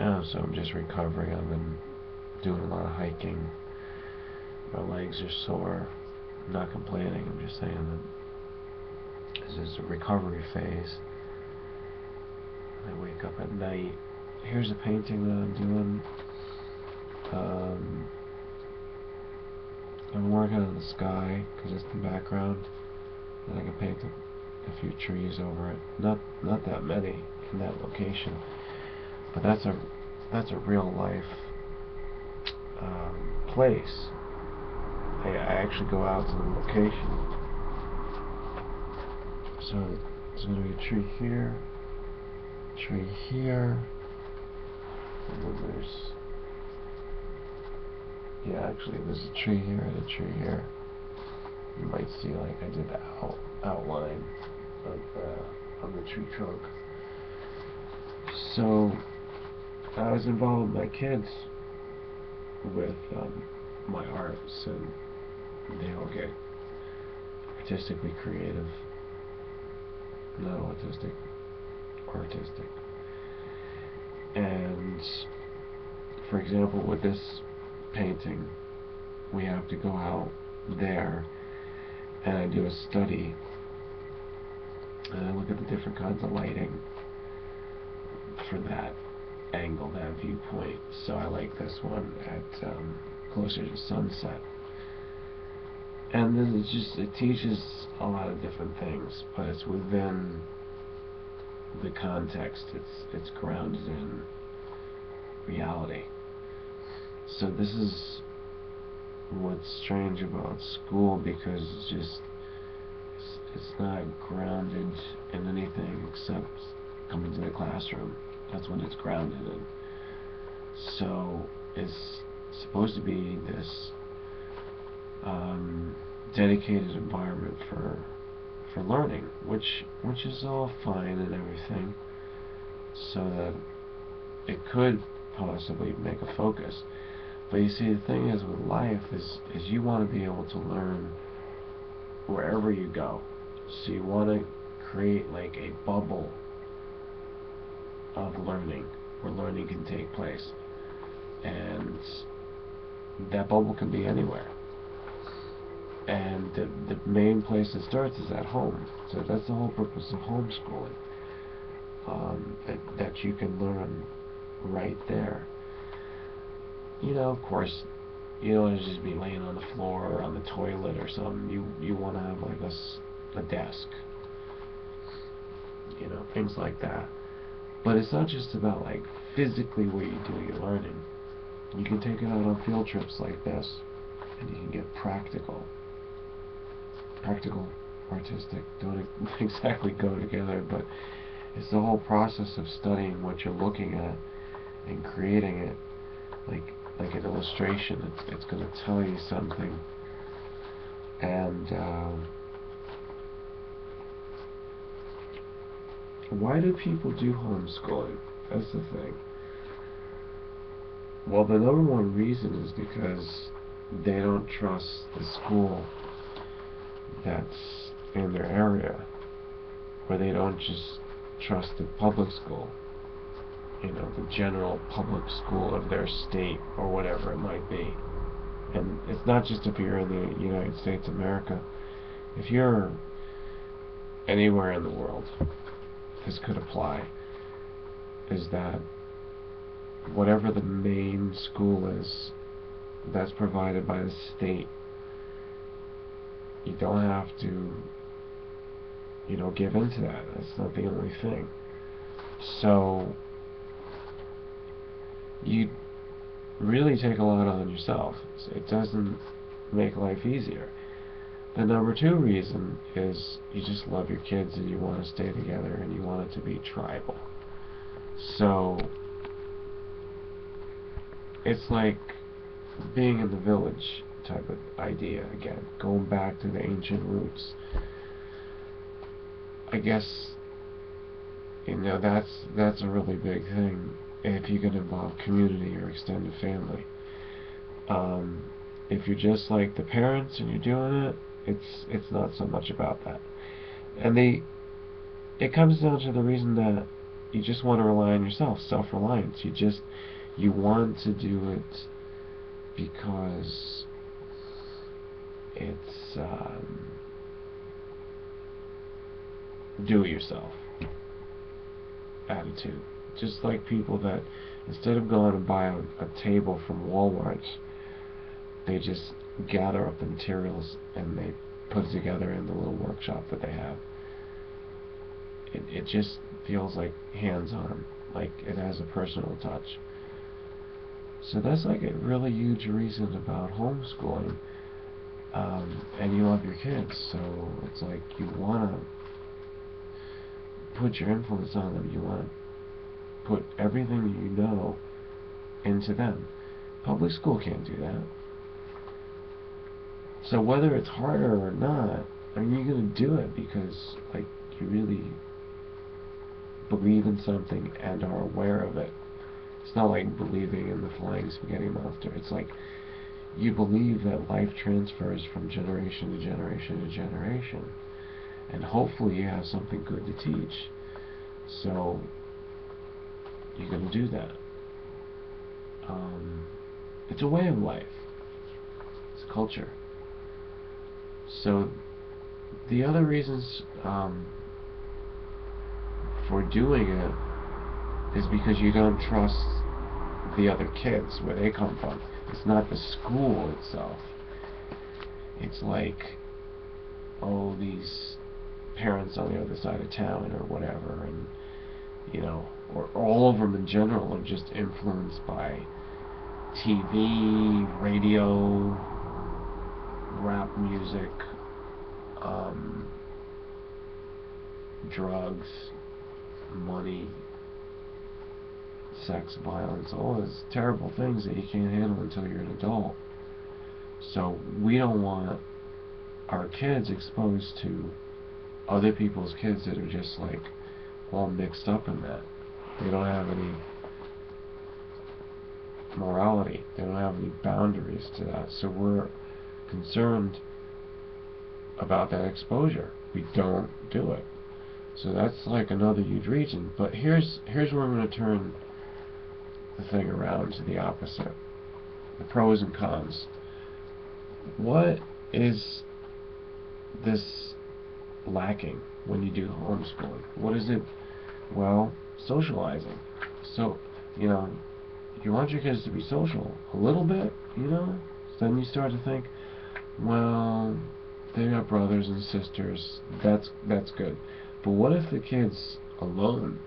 So I'm just recovering. I've been doing a lot of hiking. My legs are sore. I'm not complaining. I'm just saying that this is a recovery phase. I wake up at night. Here's a painting that I'm doing. I'm working on the sky because it's the background, and I can paint a few trees over it. Not that many in that location, but that's a real life place. I actually go out to the location. So there's going to be a tree here, and then there's a tree here and a tree here. You might see like I did the outline of the tree trunk. So I was involved with my kids with my arts, and they all get artistically creative, not autistic, artistic. And for example, with this painting, we have to go out there and I do a study and I look at the different kinds of lighting for that angle, that viewpoint. So I like this one at closer to sunset. And then it teaches a lot of different things, but it's within the context. It's grounded in reality. So this is what's strange about school, because it's not grounded in anything except coming to the classroom. That's what it's grounded in. So it's supposed to be this dedicated environment for learning, which is all fine and everything, so that it could possibly make a focus. But you see, the thing is with life is you want to be able to learn wherever you go. So you want to create like a bubble of learning where learning can take place, and that bubble can be anywhere. And the main place it starts is at home. So that's the whole purpose of homeschooling. That you can learn right there. You know, of course, you don't want to just be laying on the floor or on the toilet or something. You want to have like a desk. You know, things like that. But it's not just about like physically where you do your learning. You can take it out on field trips like this, and you can get practical. Practical, artistic don't exactly go together, but it's the whole process of studying what you're looking at and creating it like an illustration. It's going to tell you something. And why do people do homeschooling? That's the thing. Well, the number one reason is because they don't trust the school that's in their area, or they don't just trust the public school, you know, the general public school of their state or whatever it might be. And it's not just if you're in the United States of America. If you're anywhere in the world, this could apply. Is that whatever the main school is that's provided by the state, you don't have to, you know, give into that. That's not the only thing. So you really take a lot on yourself. It doesn't make life easier. The number two reason is you just love your kids and you want to stay together and you want it to be tribal. So it's like being in the village type of idea again, going back to the ancient roots. I guess, you know, that's a really big thing if you can involve community or extended family. If you're just like the parents and you're doing it, it's not so much about that. And it comes down to the reason that you just want to rely on yourself, self-reliance. You want to do it because it's do-it-yourself attitude. Just like people that, instead of going to buy a table from Walmart, they just gather up the materials and they put it together in the little workshop that they have. It just feels like hands-on, like it has a personal touch. So that's like a really huge reason about homeschooling. And you love your kids, so it's like you want to put your influence on them. You want to put everything you know into them. Public school can't do that. So whether it's harder or not, I mean, you're going to do it because like you really believe in something and are aware of it. It's not like believing in the flying spaghetti monster. It's like you believe that life transfers from generation to generation to generation, and hopefully you have something good to teach. So you're going to do that. It's a way of life. It's culture. So the other reasons for doing it is because you don't trust the other kids, where they come from. It's not the school itself. It's like, oh, these parents on the other side of town or whatever, and you know, or all of them in general are just influenced by TV, radio, rap music, drugs, money, sex, violence, all those terrible things that you can't handle until you're an adult. So we don't want our kids exposed to other people's kids that are just like all mixed up in that. They don't have any morality. They don't have any boundaries to that. So we're concerned about that exposure. We don't do it. So that's like another huge reason. But here's where I'm going to turn the thing around to the opposite. The pros and cons. What is this lacking when you do homeschooling? What is it? Well, socializing. So, you know, you want your kids to be social a little bit, you know? So then you start to think, well, they got brothers and sisters. That's good. But what if the kid's alone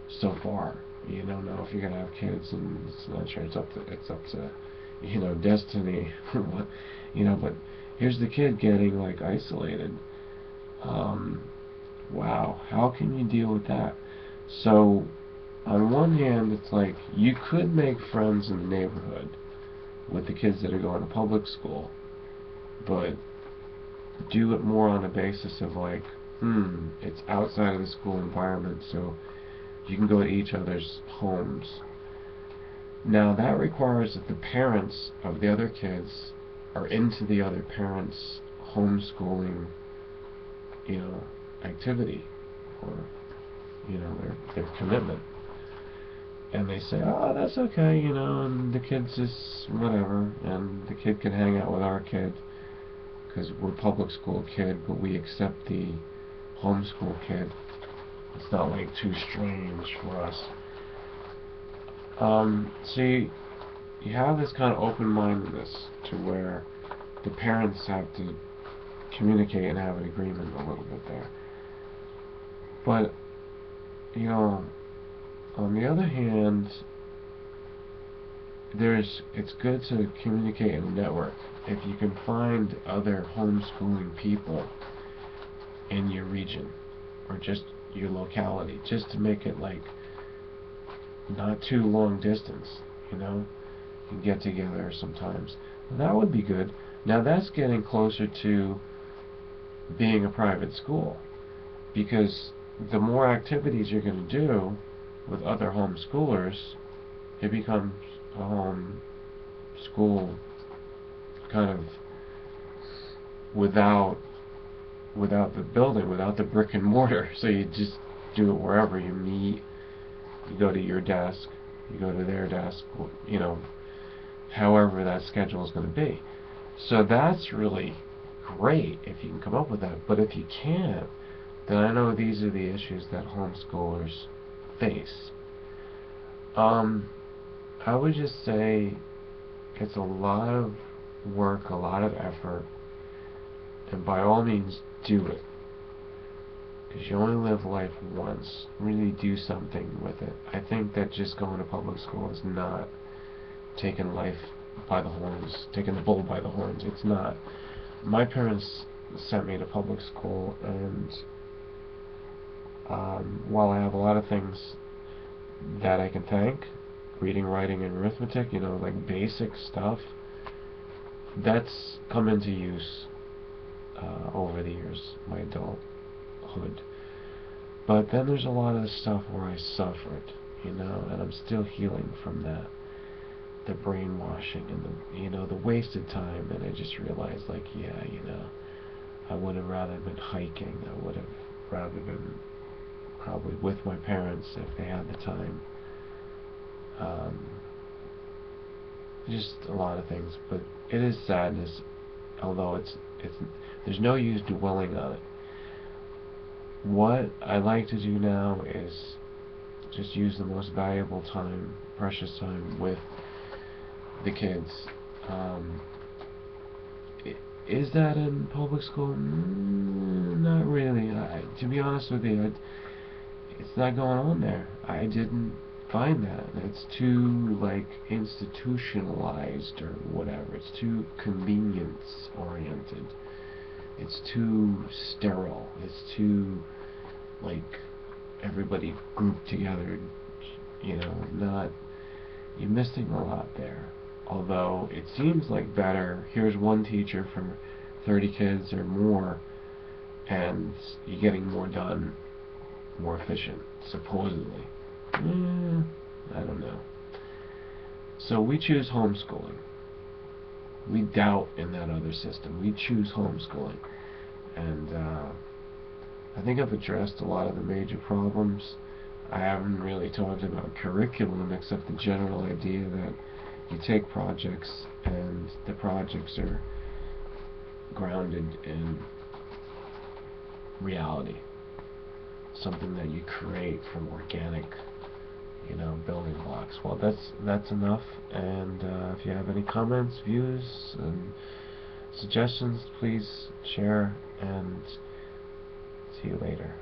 so far? You don't know if you're gonna have kids, and it's not sure. It's up to you know, destiny. You know, but here's the kid getting like isolated. Wow, how can you deal with that? So on one hand, it's like you could make friends in the neighborhood with the kids that are going to public school, but do it more on a basis of like, it's outside of the school environment, so you can go to each other's homes. Now that requires that the parents of the other kids are into the other parents' homeschooling, you know, activity, or you know, their commitment. And they say, oh, that's okay, you know, and the kid's just whatever, and the kid can hang out with our kid because we're public school kid, but we accept the homeschool kid. It's not like too strange for us. See, you have this kind of open-mindedness to where the parents have to communicate and have an agreement a little bit there. But, you know, on the other hand, it's good to communicate in a network. If you can find other homeschooling people in your region, or just your locality, just to make it like not too long distance, you know, you can get together sometimes. That would be good. Now that's getting closer to being a private school, because the more activities you're going to do with other homeschoolers, it becomes a home school kind of without the building, without the brick and mortar. So you just do it wherever you meet, You go to your desk, you go to their desk, you know, however that schedule is going to be. So that's really great if you can come up with that. But if you can't, then I know these are the issues that homeschoolers face. I would just say it's a lot of work, a lot of effort, and by all means do it. Because you only live life once. Really do something with it. I think that just going to public school is not taking life by the horns, taking the bull by the horns. It's not. My parents sent me to public school, and while I have a lot of things that I can thank, reading, writing, and arithmetic, you know, like basic stuff, that's come into use over the years, my adulthood. But then there's a lot of the stuff where I suffered, you know, and I'm still healing from that. The brainwashing and the, you know, the wasted time, and I just realized, like, yeah, you know, I would have rather been hiking. I would have rather been probably with my parents if they had the time. Just a lot of things, but it is sadness, although it's there's no use dwelling on it. What I like to do now is just use the most valuable time, precious time with the kids. Is that in public school? Not really. To be honest with you, it's not going on there. I didn't find that. It's too, like, institutionalized or whatever. It's too convenience oriented. It's too sterile. It's too, like, everybody grouped together. You know, you're missing a lot there. Although it seems like better. Here's one teacher for 30 kids or more, and you're getting more done, more efficient, supposedly. I don't know. So we choose homeschooling. We doubt in that other system. We choose homeschooling. And I think I've addressed a lot of the major problems. I haven't really talked about curriculum except the general idea that you take projects and the projects are grounded in reality. Something that you create from organic, you know, building blocks. Well, that's enough. And if you have any comments, views, and suggestions, please share, and see you later.